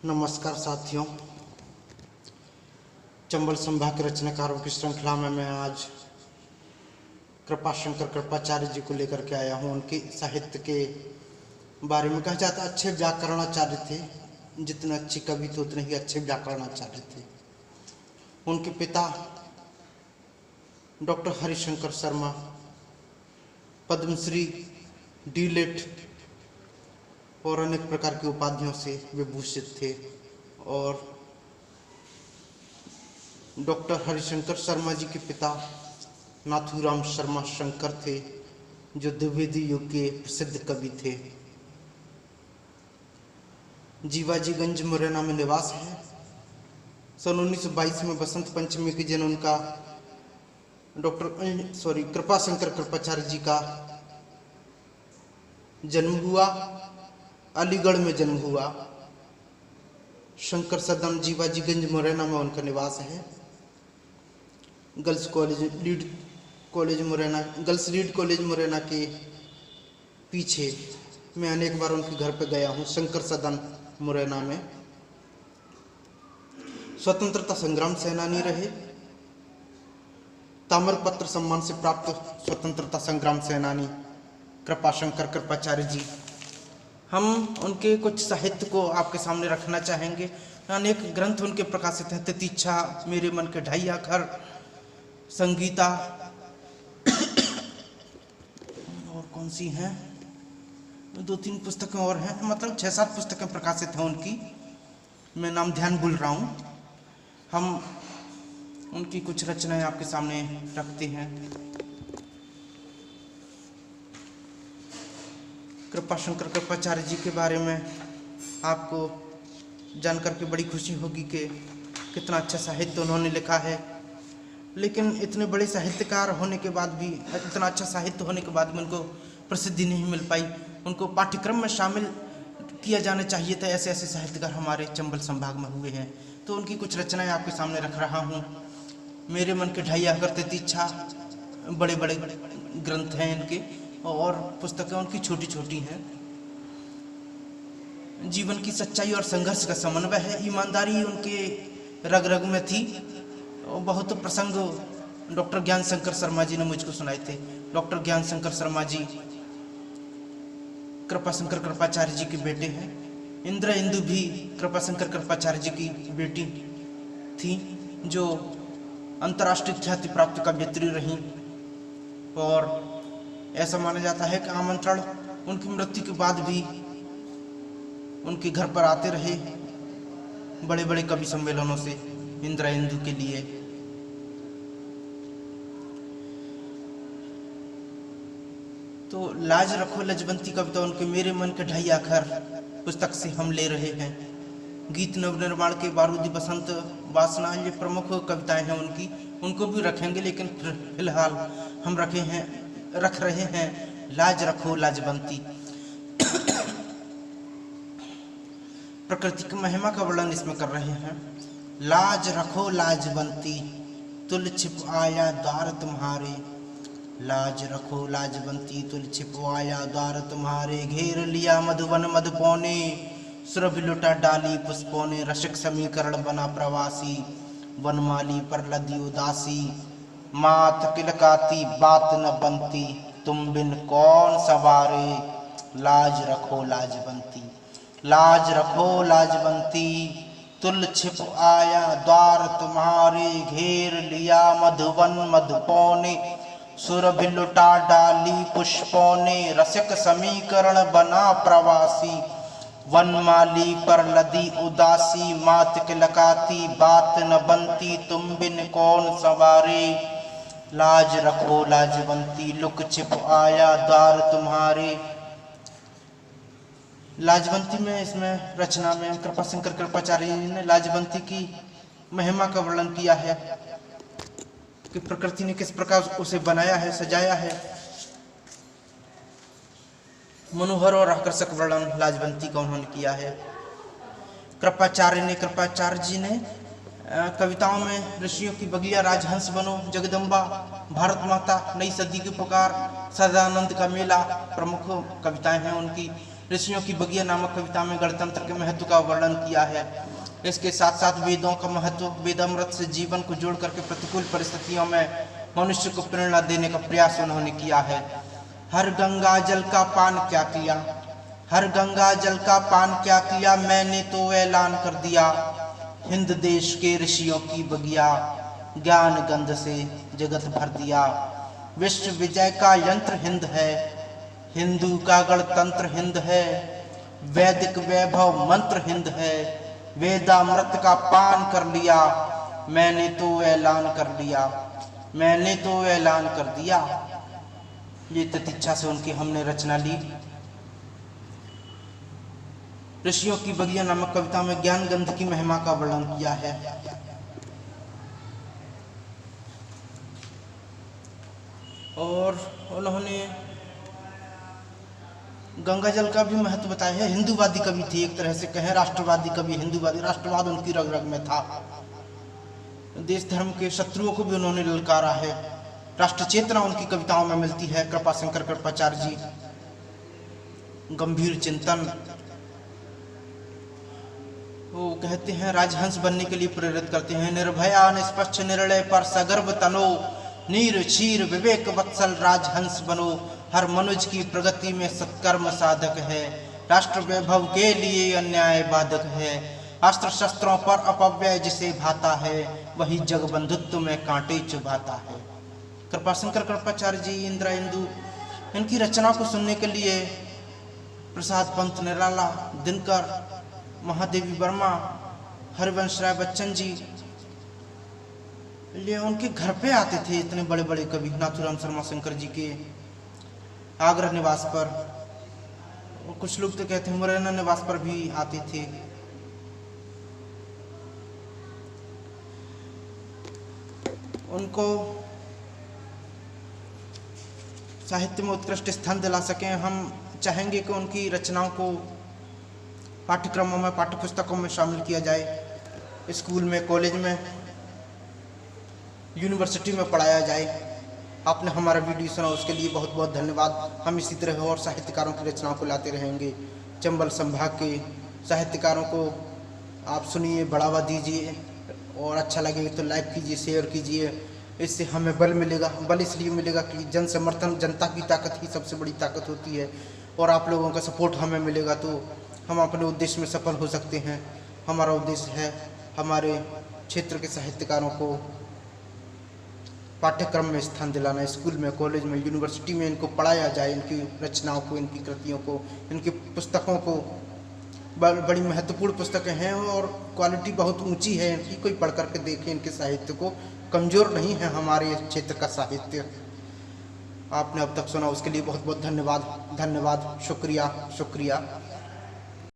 नमस्कार साथियों, चंबल संभाग के रचनाकारों की श्रृंखला में मैं आज कृपाशंकर कृपाचार्य जी को लेकर के आया हूँ। उनके साहित्य के बारे में कहा जाता है अच्छे व्याकरणाचार्य थे, जितने अच्छे कवि थे उतने ही अच्छे व्याकरणाचार्य थे। उनके पिता डॉक्टर हरिशंकर शर्मा पद्मश्री, डीलिट और अनेक प्रकार की उपाधियों से विभूषित थे। और डॉक्टर हरिशंकर शर्मा जी के पिता नाथूराम शर्मा शंकर थे, जो द्विवेदी युग के प्रसिद्ध कवि थे। जीवाजीगंज मुरैना में निवास है। सन 1922 में बसंत पंचमी के दिन उनका कृपाशंकर कृपाचार्य जी का जन्म हुआ। अलीगढ़ में जन्म हुआ। शंकर सदन जीवाजीगंज मुरैना में उनका निवास है। गर्ल्स लीड कॉलेज मुरैना के पीछे मैं अनेक बार उनके घर पे गया हूँ। शंकर सदन मुरैना में स्वतंत्रता संग्राम सेनानी रहे। ताम्रपत्र सम्मान से प्राप्त स्वतंत्रता संग्राम सेनानी कृपाशंकर कृपाचार्य जी। हम उनके कुछ साहित्य को आपके सामने रखना चाहेंगे। अनेक ग्रंथ उनके प्रकाशित हैं। तितिक्षा, मेरे मन के ढाई घर, संगीता और कौन सी हैं, 2-3 पुस्तकें और हैं, मतलब 6-7 पुस्तकें प्रकाशित हैं उनकी। मैं नाम ध्यान भूल रहा हूँ। हम उनकी कुछ रचनाएं आपके सामने रखते हैं। कृपाशंकर कृपाचार्य जी के बारे में आपको जानकर के बड़ी खुशी होगी कि कितना अच्छा साहित्य उन्होंने लिखा है। लेकिन इतने बड़े साहित्यकार होने के बाद भी, इतना अच्छा साहित्य होने के बाद भी उनको प्रसिद्धि नहीं मिल पाई। उनको पाठ्यक्रम में शामिल किया जाना चाहिए था। ऐसे ऐसे साहित्यकार हमारे चंबल संभाग में हुए हैं। तो उनकी कुछ रचनाएं आपके सामने रख रहा हूँ। मेरे मन के ढाई घर, तितिक्षा, बड़े बड़े ग्रंथ हैं इनके, और पुस्तकें उनकी छोटी छोटी हैं। जीवन की सच्चाई और संघर्ष का समन्वय है। ईमानदारी उनके रग रग में थी। बहुत प्रसंग डॉक्टर ज्ञान शंकर शर्मा जी ने मुझको सुनाए थे। डॉक्टर ज्ञान शंकर शर्मा जी कृपाशंकर कृपाचार्य जी के बेटे हैं। इंद्र भी कृपाशंकर कृपाचार्य जी की बेटी थी, जो अंतर्राष्ट्रीय ख्याति प्राप्त कवयित्री रहीं। और ऐसा माना जाता है कि आमंत्रण उनकी मृत्यु के बाद भी उनके घर पर आते रहे बड़े बड़े कवि सम्मेलनों से इंद्र के लिए। तो लाज रखो लजवंती कविता उनके मेरे मन के ढाई घर पुस्तक से हम ले रहे हैं। गीत नवनिर्माण के बारूदी बसंत वासना, ये प्रमुख कविताएं हैं उनकी। उनको भी रखेंगे, लेकिन फिलहाल हम रख रहे हैं लाज रखो लाजवंती। प्रकृति की महिमा का वर्णन इसमें कर रहे हैं। लाज रखो लाजवंती, तुल छिप आया द्वार तुम्हारे। लाज रखो लाजवंती, तुल छिप आया द्वार तुम्हारे। घेर लिया मधुवन मधुपौ ने, सुरभि लुटा डाली पुष्पों ने। रसिक समीकरण बना प्रवासी, वनमाली पर लदी उदासी। मात किलकाती बात न बनती, तुम बिन कौन सवारे। लाज रखो लाजवंती, लाज रखो लाजवंती, तुल छिप आया द्वार तुम्हारे। घेर लिया मधुवन मधुपौ ने, सुरभि लुटा डाली पुष्पों ने। रसिक समीकरण बना प्रवासी, वनमाली पर लदी उदासी। मात किलकाती बात न बनती, तुम बिन कौन सवारे। लाज रखो लाजवंती, लुक छिप आया द्वार तुम्हारे। लाजवंती में, इसमें रचना में कृपाशंकर कृपाचार्य जी ने लाजवंती की महिमा का वर्णन किया है कि प्रकृति ने किस प्रकार उसे बनाया है, सजाया है। मनोहर और आकर्षक वर्णन लाजवंती का उन्होंने किया है। कृपाचार्य जी ने कविताओं में ऋषियों की बगिया, राजहंस बनो, जगदम्बा, भारत माता, नई सदी की पुकार, सदानंद का मेला प्रमुख कविताएं हैं उनकी। ऋषियों की बगिया नामक कविता में गणतंत्र के महत्व का वर्णन किया है। इसके साथ साथ वेदों का महत्व, वेदामृत से जीवन को जोड़ करके प्रतिकूल परिस्थितियों में मनुष्य को प्रेरणा देने का प्रयास उन्होंने किया है। हर गंगा जल का पान क्या किया, हर गंगा जल का पान क्या किया, मैंने तो ऐलान कर दिया। हिंद देश के ऋषियों की बगिया, ज्ञान गंध से जगत भर दिया। विश्व विजय का यंत्र हिंद है, हिंदू का गणतंत्र हिंद है। वैदिक वैभव मंत्र हिंद है, वेदामृत का पान कर लिया। मैंने तो ऐलान कर लिया, मैंने तो ऐलान कर दिया। ये तितिक्षा से उनकी हमने रचना ली। ऋषियों की बगिया नामक कविता में ज्ञान गंध की महिमा का वर्णन किया है। और उन्होंने गंगा जल का भी महत्व बताया है। हिंदूवादी कवि थे, एक तरह से कहें राष्ट्रवादी कवि, हिंदूवादी, राष्ट्रवाद उनकी रग रग में था। देश धर्म के शत्रुओं को भी उन्होंने ललकारा है। राष्ट्र चेतना उनकी कविताओं में मिलती है। कृपाशंकर कृपाचार्य जी गंभीर चिंतन, वो कहते हैं राजहंस बनने के लिए प्रेरित करते हैं। निर्भया निष्पक्ष निर्णय पर सगर्व तनो, नीर क्षीर विवेक वत्सल राजहंस बनो। हर मनुष्य की प्रगति में सत्कर्म साधक है, राष्ट्र वैभव के लिए अन्याय बाधक है। अस्त्र शस्त्रों पर अपव्यय जिसे भाता है, वही जग बंधुत्व में कांटे चुभाता है। कृपाशंकर कृपाचार्य जी, इंदिरा इंदु, इनकी रचना को सुनने के लिए प्रसाद पंत निराला, दिनकर, महादेवी वर्मा, हरिवंश राय बच्चन जी, ये उनके घर पे आते थे। इतने बड़े बड़े कवि नाथुराम शर्मा शंकर जी के आगरा निवास पर, और कुछ लोग तो कहते हैं मुरैना निवास पर भी आते थे। उनको साहित्य में उत्कृष्ट स्थान दिला सकें, हम चाहेंगे कि उनकी रचनाओं को पाठ्यक्रमों में, पाठ्यपुस्तकों में शामिल किया जाए। स्कूल में, कॉलेज में, यूनिवर्सिटी में पढ़ाया जाए। आपने हमारा वीडियो सुना, उसके लिए बहुत बहुत धन्यवाद। हम इसी तरह और साहित्यकारों की रचनाओं को लाते रहेंगे। चंबल संभाग के साहित्यकारों को आप सुनिए, बढ़ावा दीजिए, और अच्छा लगे तो लाइक कीजिए, शेयर कीजिए। इससे हमें बल मिलेगा। बल इसलिए मिलेगा कि जन समर्थन, जनता की ताकत ही सबसे बड़ी ताकत होती है, और आप लोगों का सपोर्ट हमें मिलेगा तो हम अपने उद्देश्य में सफल हो सकते हैं। हमारा उद्देश्य है हमारे क्षेत्र के साहित्यकारों को पाठ्यक्रम में स्थान दिलाना। स्कूल में, कॉलेज में, यूनिवर्सिटी में इनको पढ़ाया जाए, इनकी रचनाओं को, इनकी कृतियों को, इनकी पुस्तकों को। बड़ी महत्वपूर्ण पुस्तकें हैं और क्वालिटी बहुत ऊंची है इनकी। कोई पढ़ करके देखे इनके साहित्य को, कमज़ोर नहीं है हमारे क्षेत्र का साहित्य। आपने अब तक सुना, उसके लिए बहुत बहुत धन्यवाद। धन्यवाद, शुक्रिया, शुक्रिया।